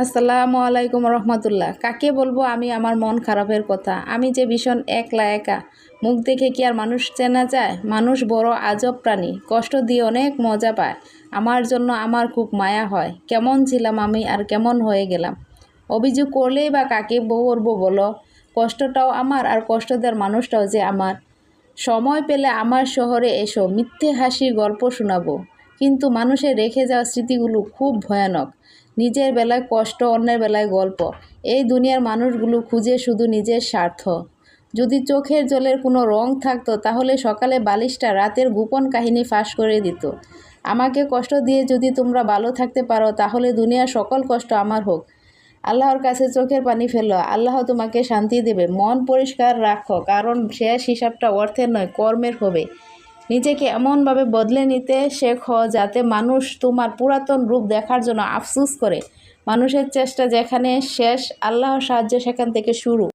আসসালামু আলাইকুম রহমতুল্লাহ। কাকে বলবো আমি আমার মন খারাপের কথা? আমি যে ভীষণ একলা একা। মুখ দেখে কি আর মানুষ চেনা যায়? মানুষ বড় আজব প্রাণী, কষ্ট দিয়ে অনেক মজা পায়। আমার জন্য আমার খুব মায়া হয়। কেমন ছিলাম আমি আর কেমন হয়ে গেলাম। অভিযোগ করলেই বা কাকে করবো বলো? কষ্টটাও আমার আর কষ্ট দেওয়ার মানুষটাও যে আমার। সময় পেলে আমার শহরে এসো, মিথ্যে হাসির গল্প শোনাবো। কিন্তু মানুষের রেখে যাওয়া স্মৃতিগুলো খুব ভয়ানক। নিজের বেলায় কষ্ট, অন্যের বেলায় গল্প। এই দুনিয়ার মানুষগুলো খুঁজে শুধু নিজের স্বার্থ। যদি চোখের জলের কোনো রং থাকতো তাহলে সকালে বালিশটা রাতের গোপন কাহিনী ফাঁস করে দিত। আমাকে কষ্ট দিয়ে যদি তোমরা ভালো থাকতে পারো তাহলে দুনিয়ার সকল কষ্ট আমার হোক। আল্লাহর কাছে চোখের পানি ফেলো, আল্লাহ তোমাকে শান্তি দেবে। মন পরিষ্কার রাখো, কারণ শেষ হিসাবটা অর্থের নয়, কর্মের হবে। নিজেকে এমনভাবে বদলে নিতে শেখো যাতে মানুষ তোমার পুরাতন রূপ দেখার জন্য আফসোস করে। মানুষের চেষ্টা যেখানে শেষ, আল্লাহর সাহায্য সেখান থেকে শুরু।